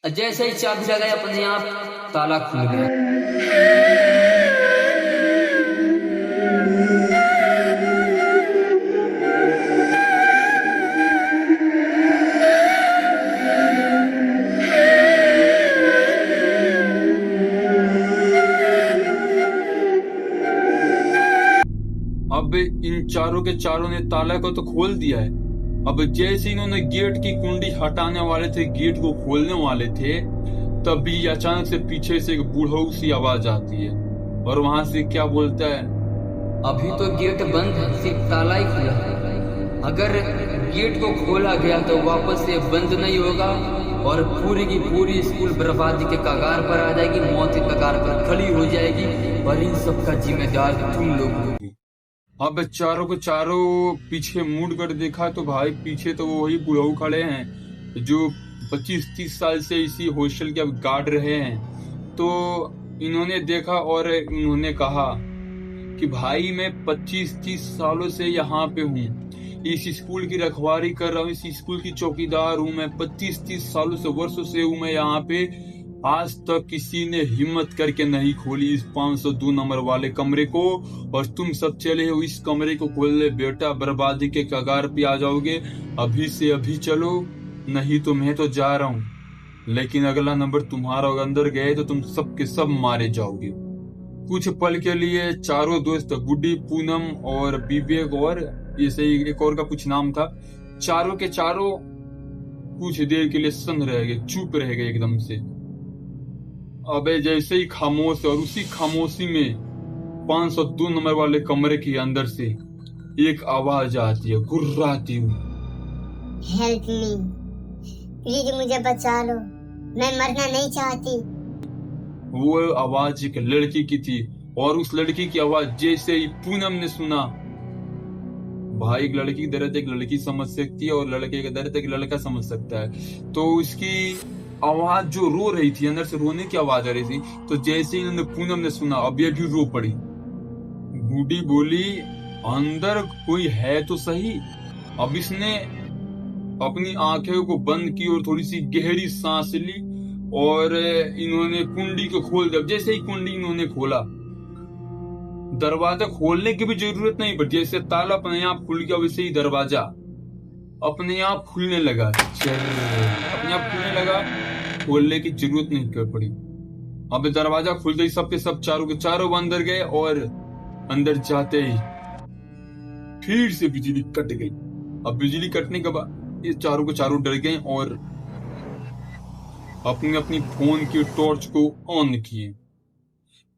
जैसे ही चाबी लगाई अपने आप ताला खुल गया। अब इन चारों के चारों ने ताला को तो खोल दिया है। अब जैसे इन्होंने गेट की कुंडी हटाने वाले थे, गेट को खोलने वाले थे, तभी अचानक से पीछे से एक बूढ़ऊ सी आवाज आती है और वहां से क्या बोलता है, अभी तो गेट बंद है, सिर्फ ताला ही खुला है। अगर गेट को खोला गया तो वापस से बंद नहीं होगा और पूरी की पूरी स्कूल बर्बादी के कगार पर आ जाएगी, मौत के कगार पर खड़ी हो जाएगी और इन सब का जिम्मेदार तुम लोग होगी। अब चारों को चारों पीछे मुड़ कर देखा तो भाई पीछे तो वही बुढ़ऊ खड़े हैं जो 25-30 साल से इसी हॉस्टल के अब गार्ड रहे हैं। तो इन्होंने देखा और इन्होंने कहा कि भाई मैं 25-30 सालों से यहाँ पे हूँ, इस स्कूल की रखवाली कर रहा हूँ, इस स्कूल की चौकीदार हूँ मैं, 25-30 सालों से वर्षों से हूँ मैं यहाँ पे। आज तक किसी ने हिम्मत करके नहीं खोली इस 502 नंबर वाले कमरे को, और तुम सब चले हो इस कमरे को खोलने। बेटा बर्बादी के कगार पे आ जाओगे, अभी से अभी चलो, नहीं तो मैं तो जा रहा हूँ, लेकिन अगला नंबर तुम्हारा अंदर गए तो तुम सब के सब मारे जाओगे। कुछ पल के लिए चारों दोस्त, गुड्डी, पूनम और विवेक और ऐसे ही एक और का कुछ नाम था, चारों के चारों कुछ देर के लिए सन्न रह गए, चुप रह गए एकदम से। अबे जैसे ही खामोश, और उसी खामोशी में 502 नंबर वाले कमरे के अंदर से एक आवाज आती है गुर्राती हुई, हेल्प मी, प्लीज मुझे बचा लो, मैं मरना नहीं चाहती। वो आवाज एक लड़की की थी, और उस लड़की की आवाज जैसे ही पूनम ने सुना, भाई एक लड़की की दर्द एक लड़की समझ सकती है और लड़के का दर्द एक लड़का समझ सकता है। तो उसकी आवाज जो रो रही थी, अंदर से रोने की आवाज आ रही थी, तो जैसे ही इन्होंने पूनम ने सुना, अब ये भी रो पड़ी। बूढ़ी बोली, अंदर कोई है तो सही। अब इसने अपनी आंखें को बंद की और थोड़ी सी गहरी सांस ली और इन्होंने कुंडी को खोल दिया। जैसे ही कुंडी इन्होंने खोला, दरवाजा खोलने की भी जरूरत नहीं पड़ी, जैसे ताला अपने आप खुल गया वैसे ही दरवाजा अपने आप खुलने लगा। अपने आप खुलने लगा, खोलने की जरूरत नहीं पड़ी। अब दरवाजा खुलते ही सबके सब चारों के चारों अंदर गए, और अंदर जाते ही फिर से बिजली कट गई। अब बिजली कटने के बाद ये चारों के चारों डर गए और अपनी अपनी फोन की टॉर्च को ऑन किए।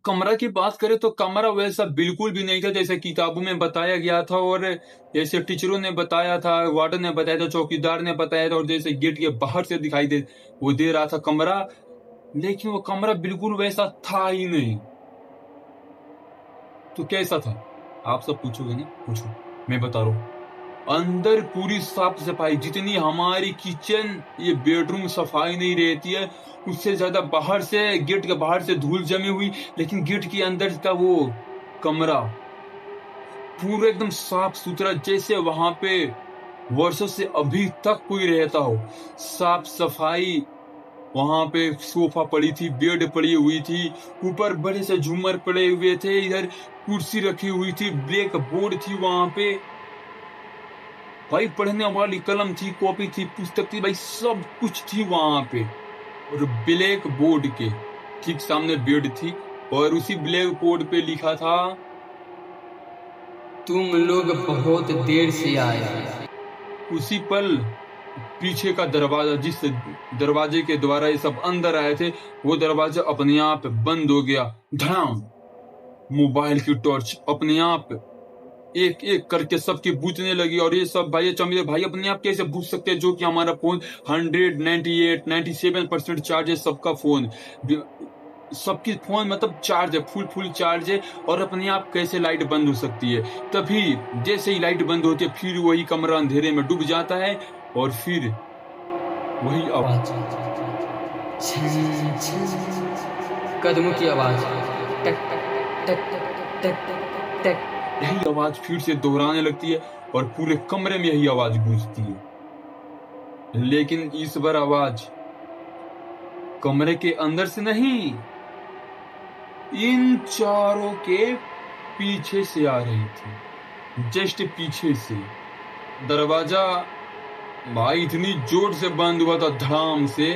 कमरा की बात करें तो कमरा वैसा बिल्कुल भी नहीं था जैसे किताबों में बताया गया था, और जैसे टीचरों ने बताया था, वार्डन ने बताया था, चौकीदार ने बताया था, और जैसे गेट के बाहर से दिखाई दे रहा था कमरा, लेकिन वो कमरा बिल्कुल वैसा था ही नहीं। तो कैसा था आप सब पूछोगे ना, पूछो, मैं बता रहा हूँ। अंदर पूरी साफ सफाई, जितनी हमारी किचन ये बेडरूम सफाई नहीं रहती है उससे ज्यादा बाहर से, गेट के बाहर से धूल जमी हुई, लेकिन गेट के अंदर का वो कमरा पूरा एकदम साफ सुथरा, जैसे वहां पे वर्षों से अभी तक कोई रहता हो। साफ सफाई, वहां पे सोफा पड़ी थी, बेड पड़ी हुई थी, ऊपर बड़े से झूमर पड़े हुए थे, इधर कुर्सी रखी हुई थी, ब्लैक बोर्ड थी वहां पे, भाई पढ़ने वाली कलम थी, कॉपी थी, पुस्तक थी, भाई सब कुछ थी वहां पे। और ब्लैक बोर्ड के ठीक सामने बेड थी, और उसी ब्लैक बोर्ड पे लिखा था, तुम लोग बहुत देर से आए। उसी पल पीछे का दरवाजा, जिस दरवाजे के द्वारा ये सब अंदर आए थे, वो दरवाजा अपने आप बंद हो गया। धड़ाम, मोबाइल की टॉर्च अपने आप एक एक करके सबकी बूझने लगी, और ये सब भाई चमीरे भाई अपने आप कैसे बूझ सकते हैं, जो कि हमारा फोन 198-97% चार्ज है, सबका फोन, सबकी फोन मतलब चार्ज है, फुल चार्ज है, और अपने आप कैसे लाइट बंद हो सकती है। तभी जैसे ही लाइट बंद होती है, फिर वही कमरा अंधेरे में डूब जाता है, और फिर वही आवाज, कदमों की आवाज, टक टक टक टक टक, यही आवाज फिर से दोहराने लगती है, और पूरे कमरे में यही आवाज गूंजती है। लेकिन इस बार आवाज कमरे के अंदर से नहीं, इन चारों के पीछे से आ रही थी, जस्ट पीछे से। दरवाजा भाई इतनी जोर से बंद हुआ था, धड़ाम से,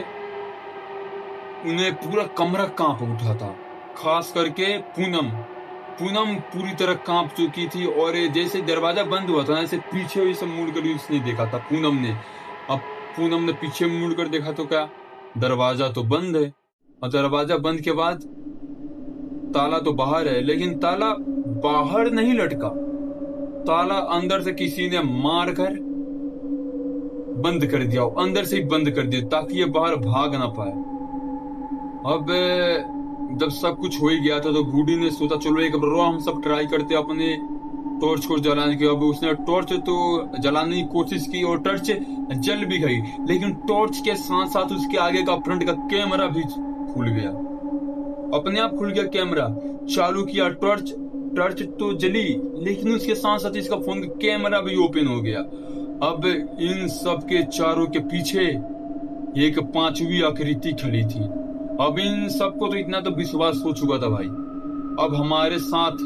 उन्हें पूरा कमरा कांप उठा था। खास करके पूनम पूरी तरह कांप चुकी थी। और जैसे दरवाजा बंद हुआ था, ऐसे पीछे से मुड़ कर उसने देखा था पूनम ने। अब पूनम ने पीछे मुड़ कर देखा तो क्या, दरवाजा तो बंद है। और दरवाजा बंद के बाद ताला तो बाहर है, लेकिन ताला बाहर नहीं लटका, ताला अंदर से किसी ने मार कर बंद कर दिया, अंदर से ही बंद कर दिया ताकि ये बाहर भाग ना पाए। अब जब सब कुछ हो ही गया था तो बूढ़ी ने सोचा चलो एक बार हम सब ट्राई करते अपने टॉर्च को जलाने की। अब उसने टॉर्च तो जलाने की कोशिश की और टॉर्च जल भी गई, लेकिन टॉर्च के साथ साथ उसके आगे का फ्रंट का कैमरा भी खुल गया, अपने आप खुल गया कैमरा। चालू किया टॉर्च तो जली, लेकिन उसके साथ साथ इसका फोन का कैमरा भी ओपन हो गया। अब इन सब के चारों के पीछे एक पांचवी आकृति खड़ी थी। अब इन सबको तो इतना तो विश्वास हो चुका था भाई, अब हमारे साथ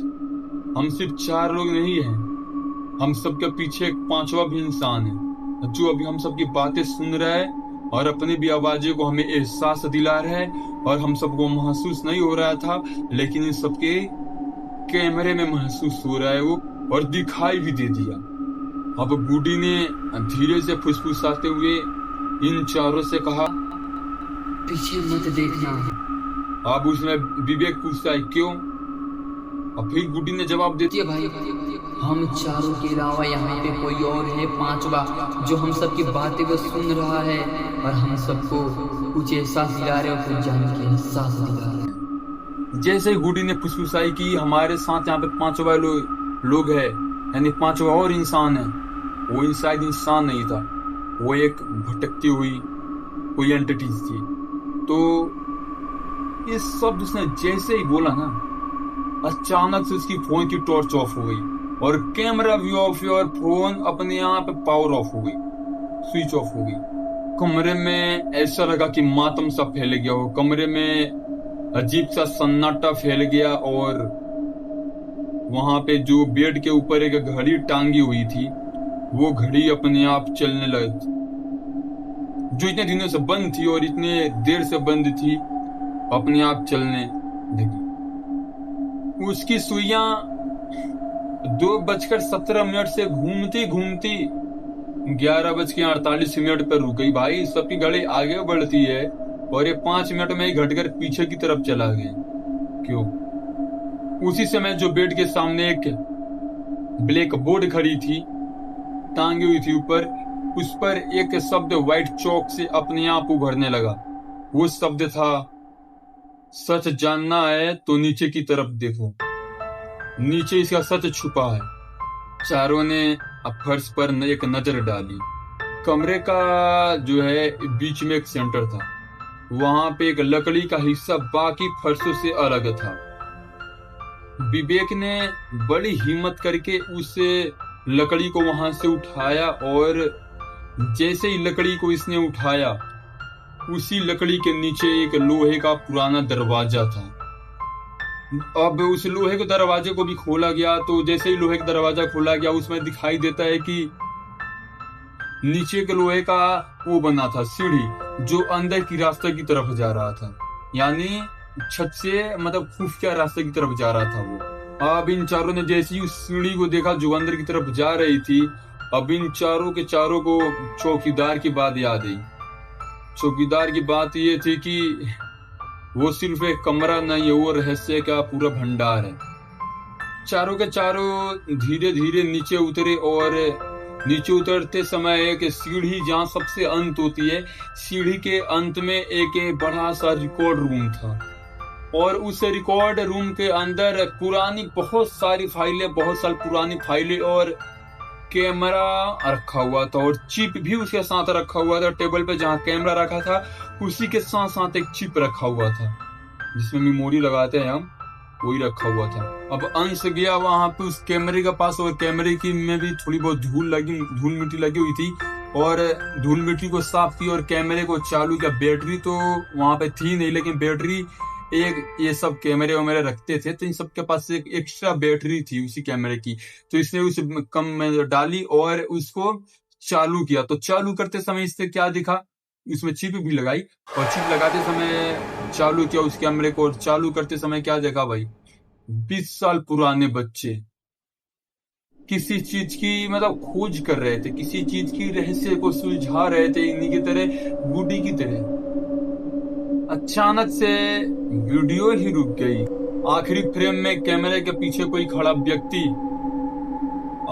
हम सिर्फ 4 लोग नहीं हैं, हम सबके पीछे एक पांचवा भी इंसान है जो अभी हम सबकी बातें सुन रहा है और अपनी भी आवाज़ों को हमें एहसास दिला रहा है। और हम सबको महसूस नहीं हो रहा था, लेकिन इन सबके कैमरे में महसूस हो रहा है वो, और दिखाई भी दे दिया। अब बूढ़ी ने धीरे से फुसफुसाते हुए इन चारों से कहा, पीछे मत देखना। अब उसमें विवेक पूछता है क्यों? अब फिर बूढ़ी ने जवाब देती है, भाई हम चारों के अलावा यहाँ पे कोई और है, पांचवा, जो हम सबकी बातें को सुन रहा है और हम सबको कुछ एहसास दिला रहे और कुछ जानने के एहसास दिला रहे हैं। जैसे ही बूढ़ी ने फुसफुसाई कि हमारे साथ यहाँ पे पांचवा लोग है, यानी पांचवा और इंसान है, वो शायद इंसान नहीं था, वो एक भटकती हुई कोई एंटिटीज थी। तो इस शब्द उसने जैसे ही बोला ना, अचानक से उसकी फोन की टॉर्च ऑफ हो गई और कैमरा भी ऑफ हुआ और फोन अपने आप पावर ऑफ हो गई, स्विच ऑफ हो गई। कमरे में ऐसा लगा कि मातम सा फैल गया हो, कमरे में अजीब सा सन्नाटा फैल गया। और वहां पे जो बेड के ऊपर एक घड़ी टांगी हुई थी, वो घड़ी अपने आप चलने लगी, जो इतने दिनों से बंद थी और इतने देर से बंद थी, अपने आप चलने लगी। उसकी सुइयां 2:17 से घूमती 11:48 पर रुक गई। भाई सबकी घड़ी आगे बढ़ती है और ये 5 मिनट में ही घटकर पीछे की तरफ चला गया। क्यों? उसी समय जो बेड के सामने एक ब्लैक बोर्ड खड़ी थी, टांगी हुई थी ऊपर, उस पर एक शब्द व्हाइट चौक से अपने आप उभरने लगा। वो शब्द था, सच जानना है तो नीचे की तरफ देखो, नीचे इसका सच छुपा है। चारों ने अब फर्श पर एक नजर डाली। कमरे का जो है बीच में एक सेंटर था, वहां पे एक लकड़ी का हिस्सा बाकी फर्शों से अलग था। विवेक ने बड़ी हिम्मत करके उस लकड़ी को वहां से उठाया और जैसे ही लकड़ी को इसने उठाया, उसी लकड़ी के नीचे एक लोहे का पुराना दरवाजा था। अब उस लोहे के दरवाजे को भी खोला गया, तो जैसे ही लोहे का दरवाजा खोला गया, उसमें दिखाई देता है कि नीचे के लोहे का वो बना था सीढ़ी, जो अंदर की रास्ते की तरफ जा रहा था, यानी छत से मतलब खुफिया रास्ते की तरफ जा रहा था वो। अब इन चारों ने जैसे ही उस सीढ़ी को देखा जो अंदर की तरफ जा रही थी, अब इन चारों के चारों को चौकीदार की बात याद आई। चौकीदार की बात ये थी कि वो सिर्फ एक कमरा नहीं है, वो रहस्य का पूरा भंडार है। चारों के चारों धीरे धीरे नीचे उतरे और नीचे उतरते समय एक सीढ़ी जहाँ सबसे अंत होती है, सीढ़ी के अंत में एक बड़ा सा रिकॉर्ड रूम था और उस रिकॉर्ड रूम के अंदर पुरानी बहुत सारी पुरानी फाइलें और कैमरा रखा हुआ था और चिप भी उसके साथ रखा हुआ था। टेबल पे जहाँ कैमरा रखा था उसी के साथ साथ एक चिप रखा हुआ था जिसमें मेमोरी लगाते हैं हम, वही रखा हुआ था। अब अंश गया वहां पे उस कैमरे के पास और कैमरे की में भी थोड़ी बहुत धूल मिट्टी लगी हुई थी और धूल मिट्टी को साफ किया और कैमरे को चालू किया। बैटरी तो वहां पे थी नहीं, लेकिन बैटरी एक ये सब कैमरे वैमरे रखते थे तो इन सब के पास एक एक्स्ट्रा बैटरी थी उसी कैमरे की, तो इसने उसे कम में डाली और उसको चालू किया। तो चालू करते समय इससे क्या दिखा, इसमें चिप भी लगाई और चिप लगाते समय चालू किया उस कैमरे को, और चालू करते समय क्या देखा भाई, 20 साल पुराने बच्चे किसी चीज की मतलब खोज कर रहे थे, किसी चीज की रहस्य को सुलझा रहे थे, इन्हीं की तरह, बूढ़ी की तरह। अचानक से वीडियो ही रुक गई। आखिरी फ्रेम में कैमरे के पीछे कोई खड़ा व्यक्ति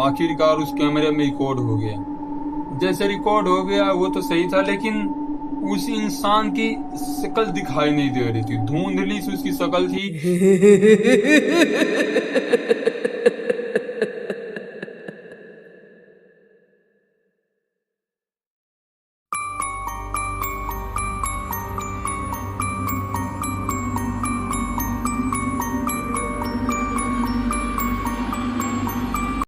आखिरकार उस कैमरे में रिकॉर्ड हो गया। जैसे रिकॉर्ड हो गया वो तो सही था, लेकिन उस इंसान की शक्ल दिखाई नहीं दे रही थी, धुंधली सी उसकी शक्ल थी।